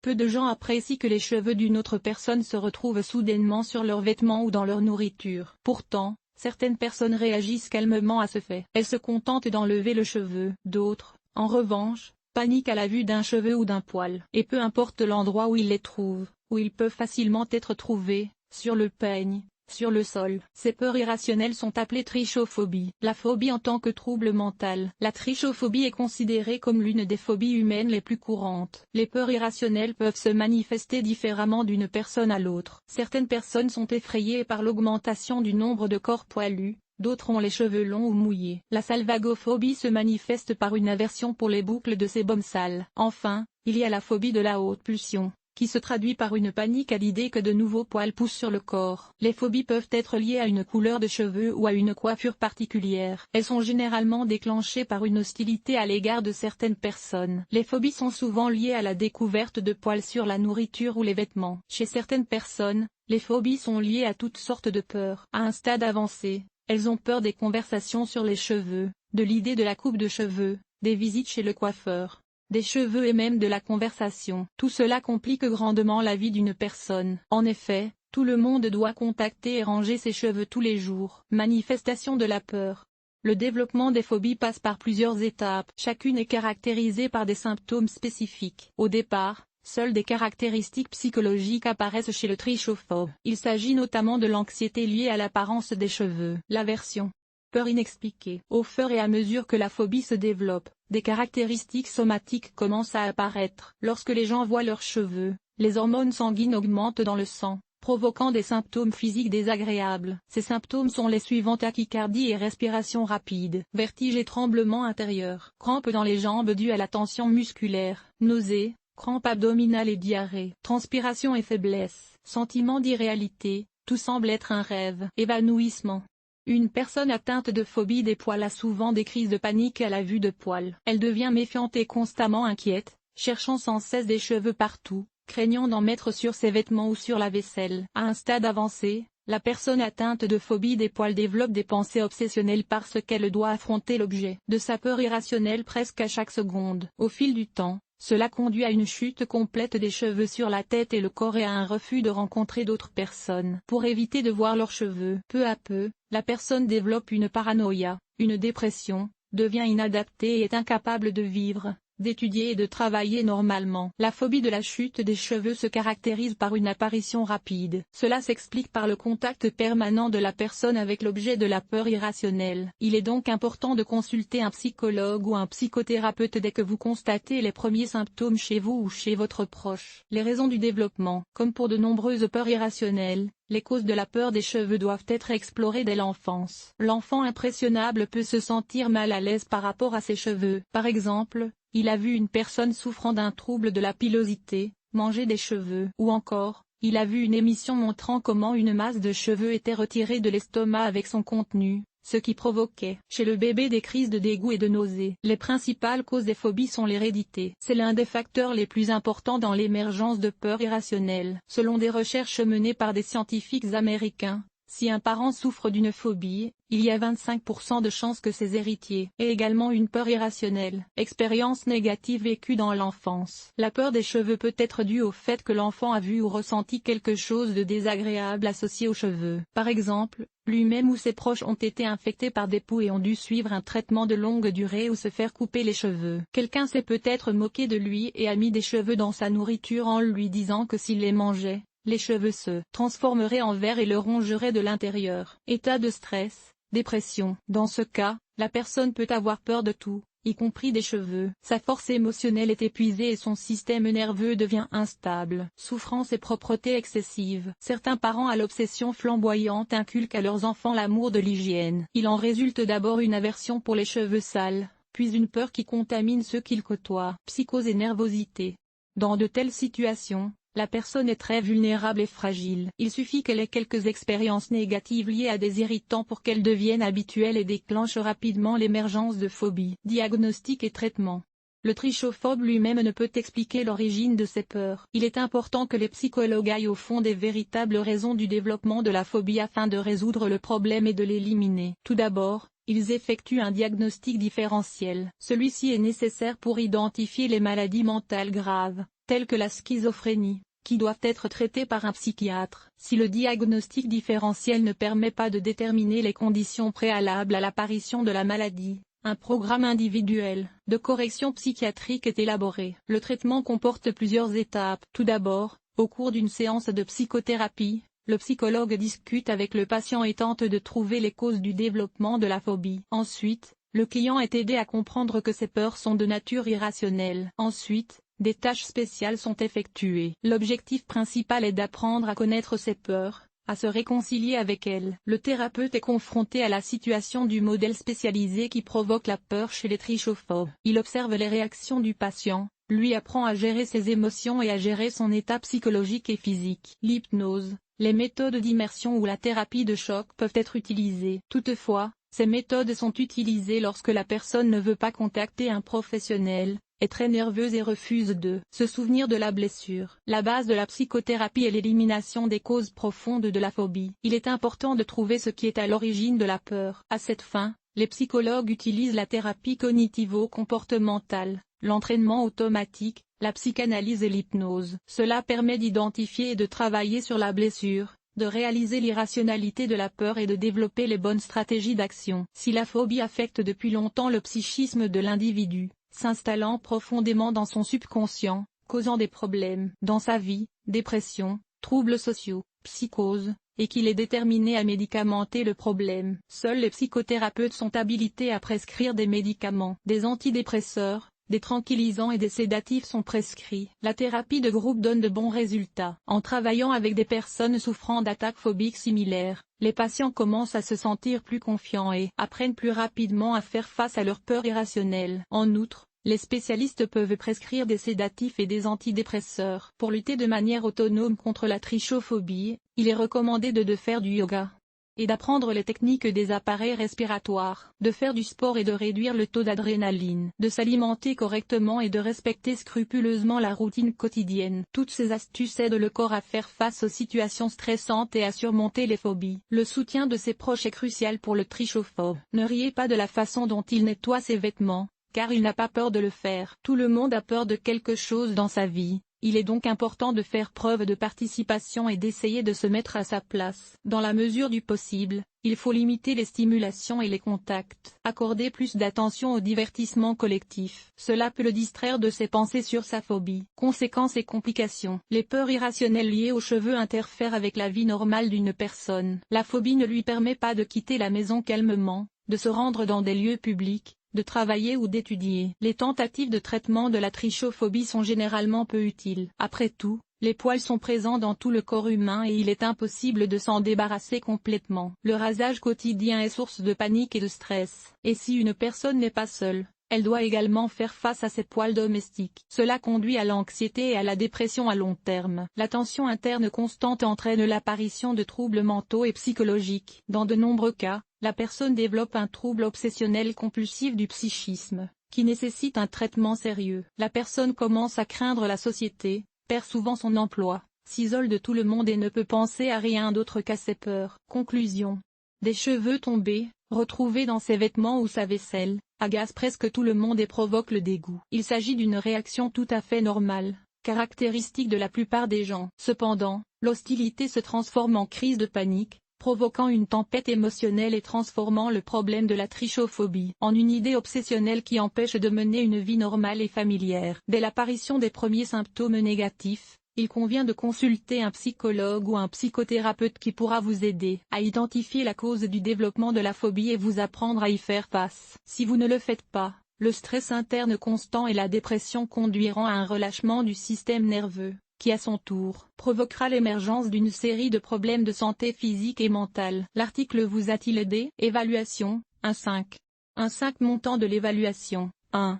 Peu de gens apprécient que les cheveux d'une autre personne se retrouvent soudainement sur leurs vêtements ou dans leur nourriture. Pourtant, certaines personnes réagissent calmement à ce fait. Elles se contentent d'enlever le cheveu. D'autres, en revanche, paniquent à la vue d'un cheveu ou d'un poil. Et peu importe l'endroit où ils les trouvent, où ils peuvent facilement être trouvés, sur le peigne, sur le sol. Ces peurs irrationnelles sont appelées trichophobie. La phobie en tant que trouble mental. La trichophobie est considérée comme l'une des phobies humaines les plus courantes. Les peurs irrationnelles peuvent se manifester différemment d'une personne à l'autre. Certaines personnes sont effrayées par l'augmentation du nombre de corps poilus, d'autres ont les cheveux longs ou mouillés. La salvagophobie se manifeste par une aversion pour les boucles de sébum sale. Enfin, il y a la phobie de la haute pulsion, qui se traduit par une panique à l'idée que de nouveaux poils poussent sur le corps. Les phobies peuvent être liées à une couleur de cheveux ou à une coiffure particulière. Elles sont généralement déclenchées par une hostilité à l'égard de certaines personnes. Les phobies sont souvent liées à la découverte de poils sur la nourriture ou les vêtements. Chez certaines personnes, les phobies sont liées à toutes sortes de peurs. À un stade avancé, elles ont peur des conversations sur les cheveux, de l'idée de la coupe de cheveux, des visites chez le coiffeur, des cheveux et même de la conversation. Tout cela complique grandement la vie d'une personne. En effet, tout le monde doit contacter et ranger ses cheveux tous les jours. Manifestation de la peur. Le développement des phobies passe par plusieurs étapes. Chacune est caractérisée par des symptômes spécifiques. Au départ, seules des caractéristiques psychologiques apparaissent chez le trichophobe. Il s'agit notamment de l'anxiété liée à l'apparence des cheveux. L'aversion. Peur inexpliquée. Au fur et à mesure que la phobie se développe, des caractéristiques somatiques commencent à apparaître. Lorsque les gens voient leurs cheveux, les hormones sanguines augmentent dans le sang, provoquant des symptômes physiques désagréables. Ces symptômes sont les suivants: tachycardie et respiration rapide, vertige et tremblements intérieurs, crampes dans les jambes dues à la tension musculaire, nausées, crampes abdominales et diarrhée, transpiration et faiblesse, sentiment d'irréalité, tout semble être un rêve, évanouissement. Une personne atteinte de phobie des poils a souvent des crises de panique à la vue de poils. Elle devient méfiante et constamment inquiète, cherchant sans cesse des cheveux partout, craignant d'en mettre sur ses vêtements ou sur la vaisselle. À un stade avancé, la personne atteinte de phobie des poils développe des pensées obsessionnelles parce qu'elle doit affronter l'objet de sa peur irrationnelle presque à chaque seconde. Au fil du temps, cela conduit à une chute complète des cheveux sur la tête et le corps et à un refus de rencontrer d'autres personnes pour éviter de voir leurs cheveux. Peu à peu, la personne développe une paranoïa, une dépression, devient inadaptée et est incapable de vivre, d'étudier et de travailler normalement. La phobie de la chute des cheveux se caractérise par une apparition rapide. Cela s'explique par le contact permanent de la personne avec l'objet de la peur irrationnelle. Il est donc important de consulter un psychologue ou un psychothérapeute dès que vous constatez les premiers symptômes chez vous ou chez votre proche. Les raisons du développement. Comme pour de nombreuses peurs irrationnelles, les causes de la peur des cheveux doivent être explorées dès l'enfance. L'enfant impressionnable peut se sentir mal à l'aise par rapport à ses cheveux. Par exemple, il a vu une personne souffrant d'un trouble de la pilosité manger des cheveux. Ou encore, il a vu une émission montrant comment une masse de cheveux était retirée de l'estomac avec son contenu, ce qui provoquait chez le bébé des crises de dégoût et de nausées. Les principales causes des phobies sont l'hérédité. C'est l'un des facteurs les plus importants dans l'émergence de peurs irrationnelles. Selon des recherches menées par des scientifiques américains, si un parent souffre d'une phobie, il y a 25% de chances que ses héritiers aient également une peur irrationnelle. Expérience négative vécue dans l'enfance. La peur des cheveux peut être due au fait que l'enfant a vu ou ressenti quelque chose de désagréable associé aux cheveux. Par exemple, lui-même ou ses proches ont été infectés par des poux et ont dû suivre un traitement de longue durée ou se faire couper les cheveux. Quelqu'un s'est peut-être moqué de lui et a mis des cheveux dans sa nourriture en lui disant que s'il les mangeait, les cheveux se transformeraient en verre et le rongeraient de l'intérieur. État de stress, dépression. Dans ce cas, la personne peut avoir peur de tout, y compris des cheveux. Sa force émotionnelle est épuisée et son système nerveux devient instable. Souffrance et propreté excessive. Certains parents à l'obsession flamboyante inculquent à leurs enfants l'amour de l'hygiène. Il en résulte d'abord une aversion pour les cheveux sales, puis une peur qui contamine ceux qu'ils côtoient. Psychose et nervosité. Dans de telles situations, la personne est très vulnérable et fragile. Il suffit qu'elle ait quelques expériences négatives liées à des irritants pour qu'elles deviennent habituelles et déclenchent rapidement l'émergence de phobie. Diagnostic et traitement. Le trichophobe lui-même ne peut expliquer l'origine de ses peurs. Il est important que les psychologues aillent au fond des véritables raisons du développement de la phobie afin de résoudre le problème et de l'éliminer. Tout d'abord, ils effectuent un diagnostic différentiel. Celui-ci est nécessaire pour identifier les maladies mentales graves, telles que la schizophrénie, qui doivent être traitées par un psychiatre. Si le diagnostic différentiel ne permet pas de déterminer les conditions préalables à l'apparition de la maladie, un programme individuel de correction psychiatrique est élaboré. Le traitement comporte plusieurs étapes. Tout d'abord, au cours d'une séance de psychothérapie, le psychologue discute avec le patient et tente de trouver les causes du développement de la phobie. Ensuite, le client est aidé à comprendre que ses peurs sont de nature irrationnelle. Ensuite, des tâches spéciales sont effectuées. L'objectif principal est d'apprendre à connaître ses peurs, à se réconcilier avec elles. Le thérapeute est confronté à la situation du modèle spécialisé qui provoque la peur chez les trichophobes. Il observe les réactions du patient, lui apprend à gérer ses émotions et à gérer son état psychologique et physique. L'hypnose, les méthodes d'immersion ou la thérapie de choc peuvent être utilisées. Toutefois, ces méthodes sont utilisées lorsque la personne ne veut pas contacter un professionnel, est très nerveuse et refuse de se souvenir de la blessure. La base de la psychothérapie est l'élimination des causes profondes de la phobie. Il est important de trouver ce qui est à l'origine de la peur. À cette fin, les psychologues utilisent la thérapie cognitivo-comportementale, l'entraînement automatique, la psychanalyse et l'hypnose. Cela permet d'identifier et de travailler sur la blessure, de réaliser l'irrationalité de la peur et de développer les bonnes stratégies d'action. Si la phobie affecte depuis longtemps le psychisme de l'individu, s'installant profondément dans son subconscient, causant des problèmes dans sa vie, dépression, troubles sociaux, psychose, et qu'il est déterminé à médicamenter le problème. Seuls les psychothérapeutes sont habilités à prescrire des médicaments. Des antidépresseurs, des tranquillisants et des sédatifs sont prescrits. La thérapie de groupe donne de bons résultats. En travaillant avec des personnes souffrant d'attaques phobiques similaires, les patients commencent à se sentir plus confiants et apprennent plus rapidement à faire face à leurs peurs irrationnelles. En outre, les spécialistes peuvent prescrire des sédatifs et des antidépresseurs. Pour lutter de manière autonome contre la trichophobie, il est recommandé de faire du yoga et d'apprendre les techniques des appareils respiratoires, de faire du sport et de réduire le taux d'adrénaline, de s'alimenter correctement et de respecter scrupuleusement la routine quotidienne. Toutes ces astuces aident le corps à faire face aux situations stressantes et à surmonter les phobies. Le soutien de ses proches est crucial pour le trichophobe. Ne riez pas de la façon dont il nettoie ses vêtements, car il n'a pas peur de le faire. Tout le monde a peur de quelque chose dans sa vie. Il est donc important de faire preuve de participation et d'essayer de se mettre à sa place. Dans la mesure du possible, il faut limiter les stimulations et les contacts. Accorder plus d'attention au divertissement collectif. Cela peut le distraire de ses pensées sur sa phobie. Conséquences et complications. Les peurs irrationnelles liées aux cheveux interfèrent avec la vie normale d'une personne. La phobie ne lui permet pas de quitter la maison calmement, de se rendre dans des lieux publics, de travailler ou d'étudier. Les tentatives de traitement de la trichophobie sont généralement peu utiles. Après tout, les poils sont présents dans tout le corps humain et il est impossible de s'en débarrasser complètement. Le rasage quotidien est source de panique et de stress. Et si une personne n'est pas seule, elle doit également faire face à ses poils domestiques. Cela conduit à l'anxiété et à la dépression à long terme. La tension interne constante entraîne l'apparition de troubles mentaux et psychologiques. Dans de nombreux cas, la personne développe un trouble obsessionnel compulsif du psychisme, qui nécessite un traitement sérieux. La personne commence à craindre la société, perd souvent son emploi, s'isole de tout le monde et ne peut penser à rien d'autre qu'à ses peurs. Conclusion. Des cheveux tombés, retrouvés dans ses vêtements ou sa vaisselle, agacent presque tout le monde et provoquent le dégoût. Il s'agit d'une réaction tout à fait normale, caractéristique de la plupart des gens. Cependant, l'hostilité se transforme en crise de panique, provoquant une tempête émotionnelle et transformant le problème de la trichophobie en une idée obsessionnelle qui empêche de mener une vie normale et familière. Dès l'apparition des premiers symptômes négatifs, il convient de consulter un psychologue ou un psychothérapeute qui pourra vous aider à identifier la cause du développement de la phobie et vous apprendre à y faire face. Si vous ne le faites pas, le stress interne constant et la dépression conduiront à un relâchement du système nerveux, qui à son tour provoquera l'émergence d'une série de problèmes de santé physique et mentale. L'article vous a-t-il aidé? Évaluation, 1.5. 1.5 Montant de l'évaluation, 1.